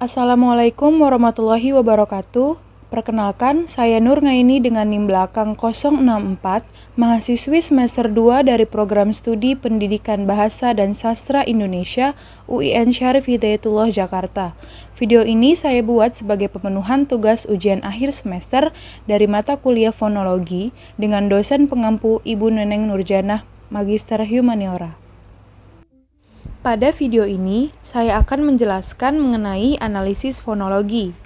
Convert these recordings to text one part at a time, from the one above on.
Assalamualaikum warahmatullahi wabarakatuh. Perkenalkan, saya Nur Ngaini dengan NIM belakang 064, mahasiswi semester 2 dari Program Studi Pendidikan Bahasa dan Sastra Indonesia UIN Syarif Hidayatullah Jakarta. Video ini saya buat sebagai pemenuhan tugas ujian akhir semester dari mata kuliah fonologi dengan dosen pengampu Ibu Neneng Nurjanah, Magister Humaniora. Pada video ini, saya akan menjelaskan mengenai analisis fonologi.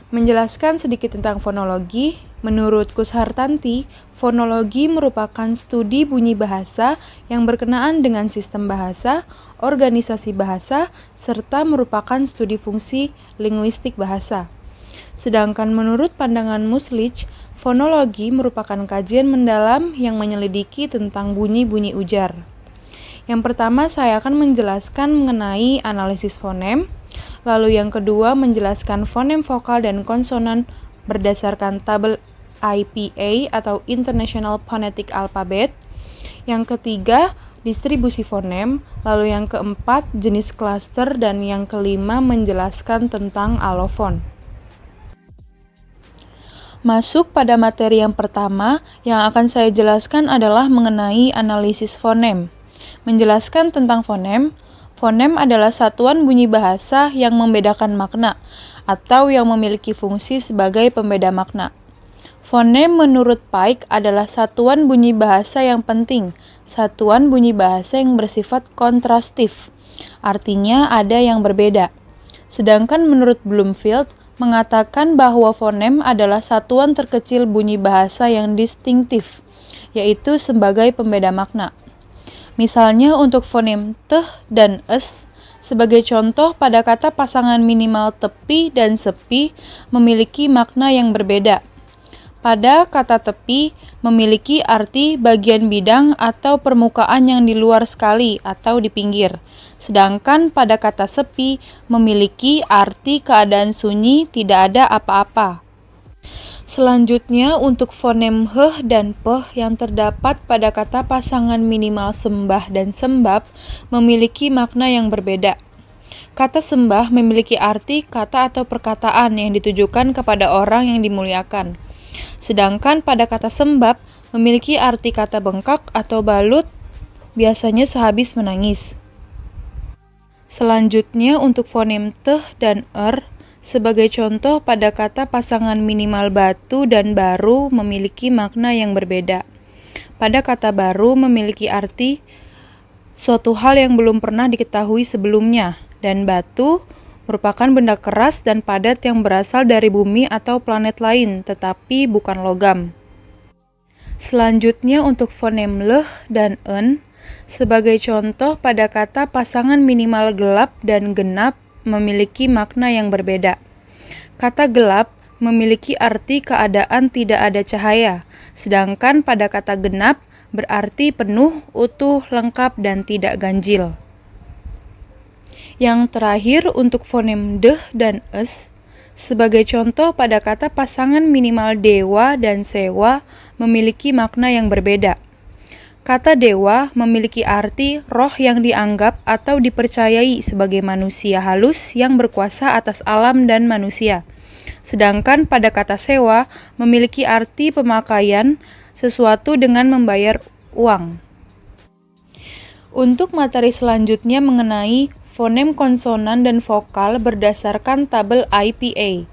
Menjelaskan sedikit tentang fonologi, menurut Kushartanti, fonologi merupakan studi bunyi bahasa yang berkenaan dengan sistem bahasa, organisasi bahasa, serta merupakan studi fungsi linguistik bahasa. Sedangkan menurut pandangan Muslich, fonologi merupakan kajian mendalam yang menyelidiki tentang bunyi-bunyi ujar. Yang pertama, saya akan menjelaskan mengenai analisis fonem. Lalu yang kedua, menjelaskan fonem vokal dan konsonan berdasarkan tabel IPA atau International Phonetic Alphabet. Yang ketiga, distribusi fonem. Lalu yang keempat, jenis klaster. Dan yang kelima, menjelaskan tentang alofon. Masuk pada materi yang pertama, yang akan saya jelaskan adalah mengenai analisis fonem. Menjelaskan tentang fonem, fonem adalah satuan bunyi bahasa yang membedakan makna atau yang memiliki fungsi sebagai pembeda makna. Fonem menurut Pike adalah satuan bunyi bahasa yang penting, satuan bunyi bahasa yang bersifat kontrastif, artinya ada yang berbeda. Sedangkan menurut Bloomfield, mengatakan bahwa fonem adalah satuan terkecil bunyi bahasa yang distintif, yaitu sebagai pembeda makna. Misalnya untuk fonem teh dan es, sebagai contoh pada kata pasangan minimal tepi dan sepi memiliki makna yang berbeda. Pada kata tepi memiliki arti bagian bidang atau permukaan yang di luar sekali atau di pinggir. Sedangkan pada kata sepi memiliki arti keadaan sunyi, tidak ada apa-apa. Selanjutnya, untuk fonem heh dan peh yang terdapat pada kata pasangan minimal sembah dan sembab memiliki makna yang berbeda. Kata sembah memiliki arti kata atau perkataan yang ditujukan kepada orang yang dimuliakan. Sedangkan pada kata sembab memiliki arti kata bengkak atau balut, biasanya sehabis menangis. Selanjutnya, untuk fonem teh dan sebagai contoh pada kata pasangan minimal batu dan baru memiliki makna yang berbeda. Pada kata baru memiliki arti suatu hal yang belum pernah diketahui sebelumnya, dan batu merupakan benda keras dan padat yang berasal dari bumi atau planet lain, tetapi bukan logam. Selanjutnya untuk fonem leh dan en, sebagai contoh pada kata pasangan minimal gelap dan genap memiliki makna yang berbeda. Kata gelap memiliki arti keadaan tidak ada cahaya, sedangkan pada kata genap berarti penuh, utuh, lengkap, dan tidak ganjil. Yang terakhir untuk fonem deh dan es, sebagai contoh pada kata pasangan minimal dewa dan sewa memiliki makna yang berbeda. Kata dewa memiliki arti roh yang dianggap atau dipercayai sebagai manusia halus yang berkuasa atas alam dan manusia. Sedangkan pada kata sewa memiliki arti pemakaian sesuatu dengan membayar uang. Untuk materi selanjutnya mengenai fonem konsonan dan vokal berdasarkan tabel IPA.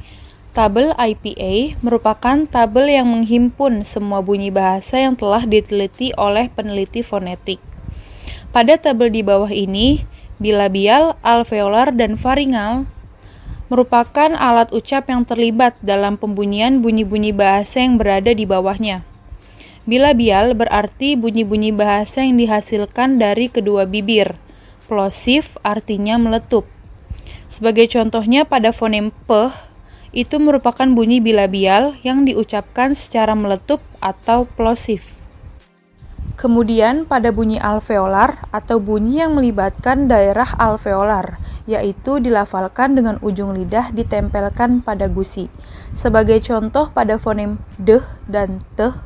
Tabel IPA merupakan tabel yang menghimpun semua bunyi bahasa yang telah diteliti oleh peneliti fonetik. Pada tabel di bawah ini, bilabial, alveolar, dan faringal merupakan alat ucap yang terlibat dalam pembunyian bunyi-bunyi bahasa yang berada di bawahnya. Bilabial berarti bunyi-bunyi bahasa yang dihasilkan dari kedua bibir. Plosif artinya meletup. Sebagai contohnya pada fonem peh, itu merupakan bunyi bilabial yang diucapkan secara meletup atau plosif. Kemudian pada bunyi alveolar atau bunyi yang melibatkan daerah alveolar, yaitu dilafalkan dengan ujung lidah ditempelkan pada gusi. Sebagai contoh pada fonem deh dan teh,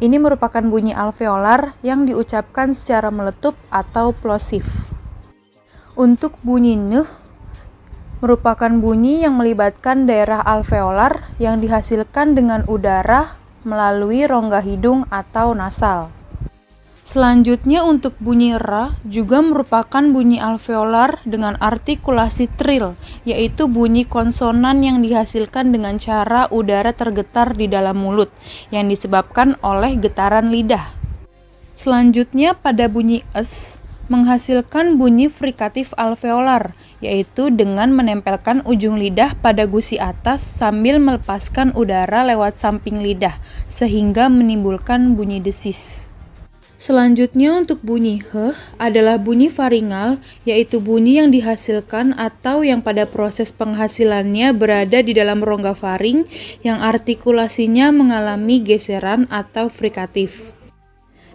ini merupakan bunyi alveolar yang diucapkan secara meletup atau plosif. Untuk bunyi merupakan bunyi yang melibatkan daerah alveolar yang dihasilkan dengan udara melalui rongga hidung atau nasal. Selanjutnya untuk bunyi R juga merupakan bunyi alveolar dengan artikulasi trill, yaitu bunyi konsonan yang dihasilkan dengan cara udara tergetar di dalam mulut yang disebabkan oleh getaran lidah. Selanjutnya pada bunyi S menghasilkan bunyi frikatif alveolar, yaitu dengan menempelkan ujung lidah pada gusi atas sambil melepaskan udara lewat samping lidah sehingga menimbulkan bunyi desis. Selanjutnya untuk bunyi H adalah bunyi faringal, yaitu bunyi yang dihasilkan atau yang pada proses penghasilannya berada di dalam rongga faring yang artikulasinya mengalami geseran atau frikatif.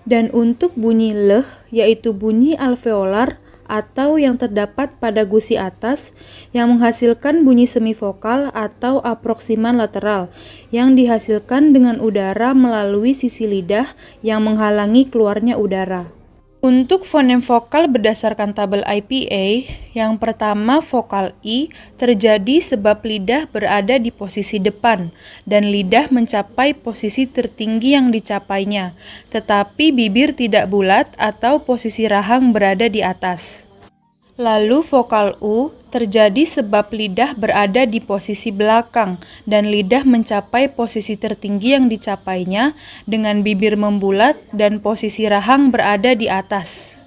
Dan untuk bunyi L, yaitu bunyi alveolar atau yang terdapat pada gusi atas yang menghasilkan bunyi semivokal atau aproksiman lateral yang dihasilkan dengan udara melalui sisi lidah yang menghalangi keluarnya udara. Untuk fonem vokal berdasarkan tabel IPA, yang pertama vokal I terjadi sebab lidah berada di posisi depan dan lidah mencapai posisi tertinggi yang dicapainya, tetapi bibir tidak bulat atau posisi rahang berada di atas. Lalu vokal U terjadi sebab lidah berada di posisi belakang dan lidah mencapai posisi tertinggi yang dicapainya dengan bibir membulat dan posisi rahang berada di atas.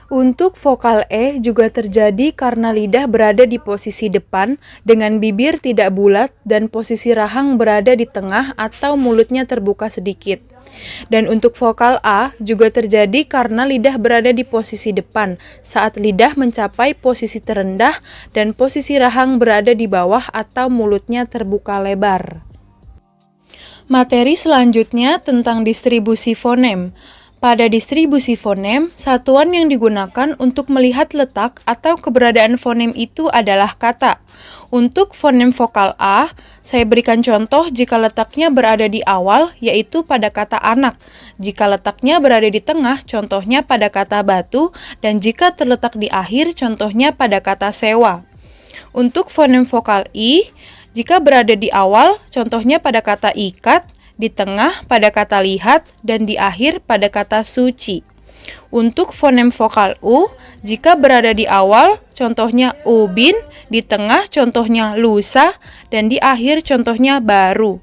Untuk vokal E juga terjadi karena lidah berada di posisi depan dengan bibir tidak bulat dan posisi rahang berada di tengah atau mulutnya terbuka sedikit. Dan untuk vokal A juga terjadi karena lidah berada di posisi depan saat lidah mencapai posisi terendah dan posisi rahang berada di bawah atau mulutnya terbuka lebar. Materi selanjutnya tentang distribusi fonem. Pada distribusi fonem, satuan yang digunakan untuk melihat letak atau keberadaan fonem itu adalah kata. Untuk fonem vokal A, saya berikan contoh jika letaknya berada di awal, yaitu pada kata anak. Jika letaknya berada di tengah, contohnya pada kata batu, dan jika terletak di akhir, contohnya pada kata sewa. Untuk fonem vokal I, jika berada di awal, contohnya pada kata ikat, di tengah pada kata lihat, dan di akhir pada kata suci. Untuk fonem vokal U, jika berada di awal, contohnya ubin, di tengah contohnya lusa, dan di akhir contohnya baru.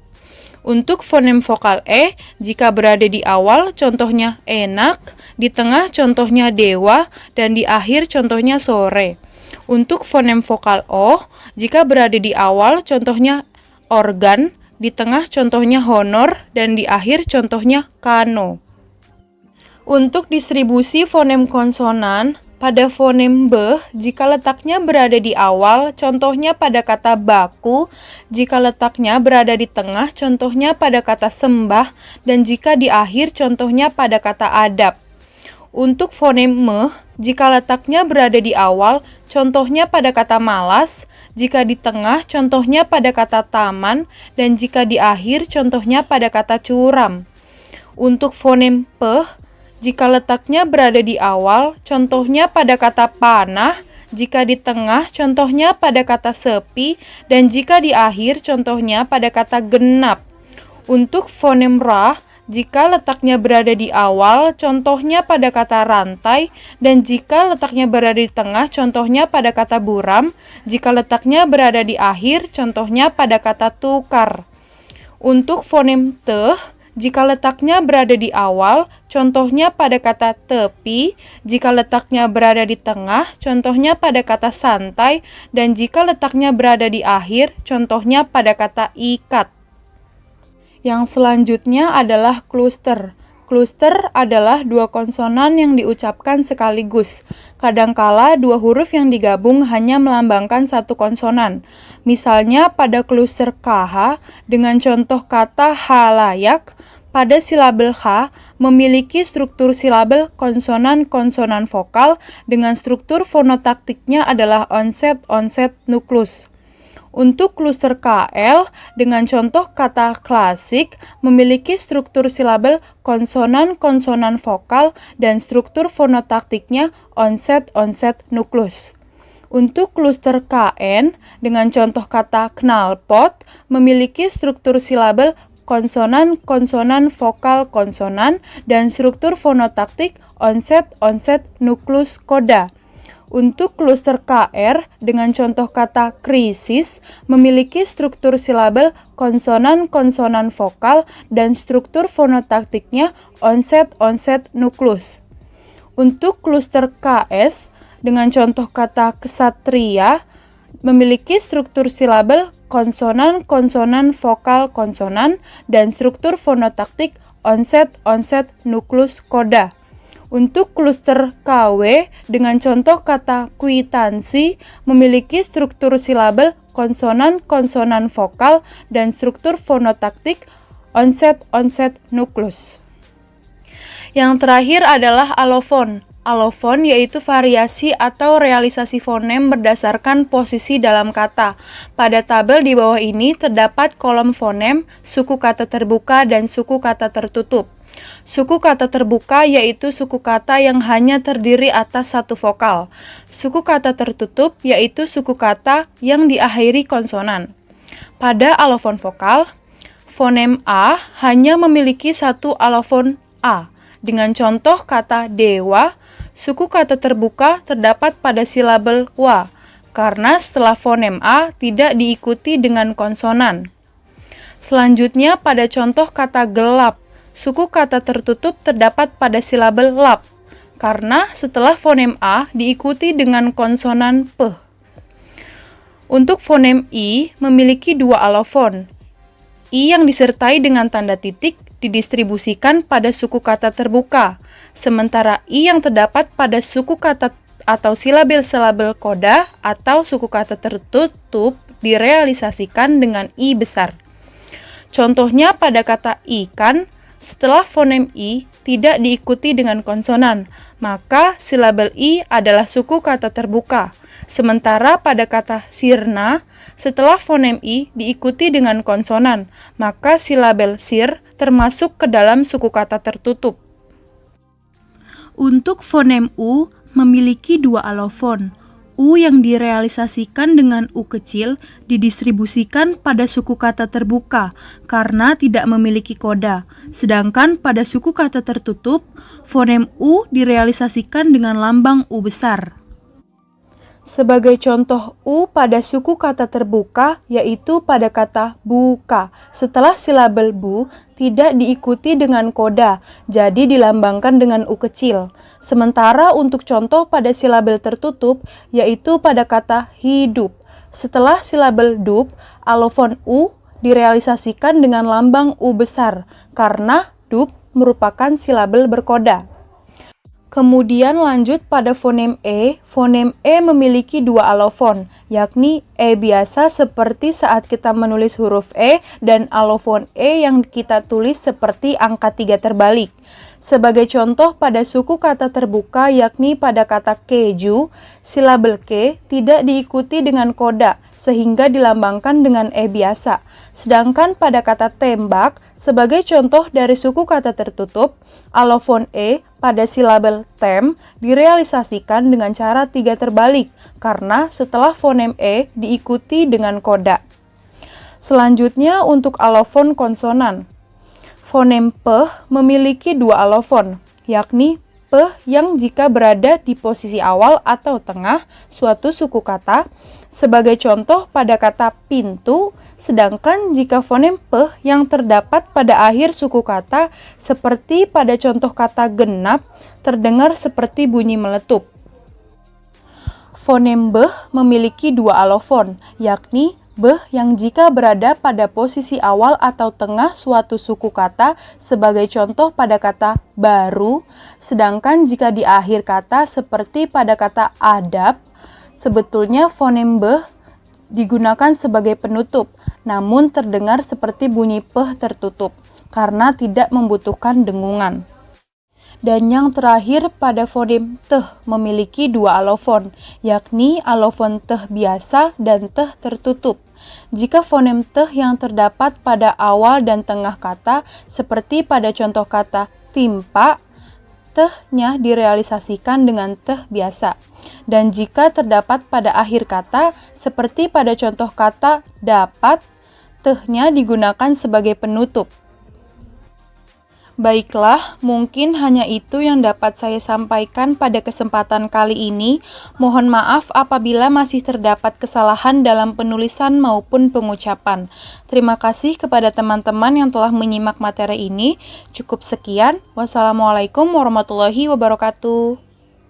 Untuk fonem vokal E, jika berada di awal, contohnya enak, di tengah contohnya dewa, dan di akhir contohnya sore. Untuk fonem vokal O, jika berada di awal, contohnya organ, di tengah contohnya honor, dan di akhir contohnya kano. Untuk distribusi fonem konsonan, pada fonem B, jika letaknya berada di awal, contohnya pada kata baku, jika letaknya berada di tengah, contohnya pada kata sembah, dan jika di akhir, contohnya pada kata adab. Untuk fonem M, jika letaknya berada di awal, contohnya pada kata malas, jika di tengah, contohnya pada kata taman, dan jika di akhir, contohnya pada kata curam. Untuk fonem P, jika letaknya berada di awal, contohnya pada kata panah, jika di tengah, contohnya pada kata sepi, dan jika di akhir, contohnya pada kata genap. Untuk fonem Ra, jika letaknya berada di awal, contohnya pada kata rantai, dan jika letaknya berada di tengah, contohnya pada kata buram, jika letaknya berada di akhir, contohnya pada kata tukar. Untuk fonem T, jika letaknya berada di awal, contohnya pada kata tepi, jika letaknya berada di tengah, contohnya pada kata santai, dan jika letaknya berada di akhir, contohnya pada kata ikat. Yang selanjutnya adalah kluster. Kluster adalah dua konsonan yang diucapkan sekaligus. Kadangkala dua huruf yang digabung hanya melambangkan satu konsonan. Misalnya pada kluster KH dengan contoh kata halayak, pada silabel H memiliki struktur silabel konsonan-konsonan vokal dengan struktur fonotaktiknya adalah onset-onset nuklus. Untuk kluster KL dengan contoh kata klasik memiliki struktur silabel konsonan-konsonan vokal dan struktur fonotaktiknya onset-onset nuklus. Untuk kluster KN dengan contoh kata knalpot memiliki struktur silabel konsonan-konsonan vokal konsonan dan struktur fonotaktik onset-onset nuklus koda. Untuk kluster KR dengan contoh kata krisis memiliki struktur silabel konsonan-konsonan vokal dan struktur fonotaktiknya onset-onset nuklus. Untuk kluster KS dengan contoh kata kesatria memiliki struktur silabel konsonan-konsonan vokal konsonan dan struktur fonotaktik onset-onset nuklus koda. Untuk kluster KW dengan contoh kata kwitansi memiliki struktur silabel konsonan-konsonan vokal dan struktur fonotaktik onset-onset nuklus. Yang terakhir adalah alofon. Alofon yaitu variasi atau realisasi fonem berdasarkan posisi dalam kata. Pada tabel di bawah ini terdapat kolom fonem, suku kata terbuka dan suku kata tertutup. Suku kata terbuka yaitu suku kata yang hanya terdiri atas satu vokal. Suku kata tertutup yaitu suku kata yang diakhiri konsonan. Pada alofon vokal, fonem A hanya memiliki satu alofon A. Dengan contoh kata dewa, suku kata terbuka terdapat pada silabel wa, karena setelah fonem A tidak diikuti dengan konsonan. Selanjutnya pada contoh kata gelap, suku kata tertutup terdapat pada silabel lap, karena setelah fonem A diikuti dengan konsonan p. Untuk fonem I memiliki dua alofon. I yang disertai dengan tanda titik didistribusikan pada suku kata terbuka, sementara I yang terdapat pada suku kata atau silabel-silabel koda atau suku kata tertutup direalisasikan dengan I besar. Contohnya pada kata ikan, setelah fonem I tidak diikuti dengan konsonan, maka silabel I adalah suku kata terbuka. Sementara pada kata sirna, setelah fonem I diikuti dengan konsonan, maka silabel sir termasuk ke dalam suku kata tertutup. Untuk fonem U memiliki dua alofon. U yang direalisasikan dengan U kecil didistribusikan pada suku kata terbuka karena tidak memiliki koda. Sedangkan pada suku kata tertutup, fonem U direalisasikan dengan lambang U besar. Sebagai contoh U pada suku kata terbuka yaitu pada kata buka. Setelah silabel bu tidak diikuti dengan koda, jadi dilambangkan dengan U kecil. Sementara untuk contoh pada silabel tertutup yaitu pada kata hidup. Setelah silabel dup, alofon U direalisasikan dengan lambang U besar karena dup merupakan silabel berkoda. Kemudian lanjut pada fonem E. Fonem E memiliki dua alofon, yakni E biasa seperti saat kita menulis huruf E dan alofon E yang kita tulis seperti angka 3 terbalik. Sebagai contoh pada suku kata terbuka yakni pada kata keju, silabel K tidak diikuti dengan koda sehingga dilambangkan dengan E biasa. Sedangkan pada kata tembak, sebagai contoh dari suku kata tertutup, alofon E pada silabel tem direalisasikan dengan cara 3 terbalik karena setelah fonem E diikuti dengan koda. Selanjutnya untuk alofon konsonan. Fonem P memiliki dua alofon, yakni P yang jika berada di posisi awal atau tengah suatu suku kata, sebagai contoh pada kata pintu, sedangkan jika fonem P yang terdapat pada akhir suku kata, seperti pada contoh kata genap, terdengar seperti bunyi meletup. Fonem B memiliki dua alofon, yakni B yang jika berada pada posisi awal atau tengah suatu suku kata sebagai contoh pada kata baru, sedangkan jika di akhir kata seperti pada kata adab, sebetulnya fonem B digunakan sebagai penutup, namun terdengar seperti bunyi P tertutup karena tidak membutuhkan dengungan. Dan yang terakhir pada fonem T memiliki dua alofon, yakni alofon T biasa dan T tertutup. Jika fonem T yang terdapat pada awal dan tengah kata, seperti pada contoh kata timpa, Tehnya direalisasikan dengan teh biasa. Dan jika terdapat pada akhir kata, seperti pada contoh kata dapat, tehnya digunakan sebagai penutup. Baiklah, mungkin hanya itu yang dapat saya sampaikan pada kesempatan kali ini. Mohon maaf apabila masih terdapat kesalahan dalam penulisan maupun pengucapan. Terima kasih kepada teman-teman yang telah menyimak materi ini. Cukup sekian. Wassalamualaikum warahmatullahi wabarakatuh.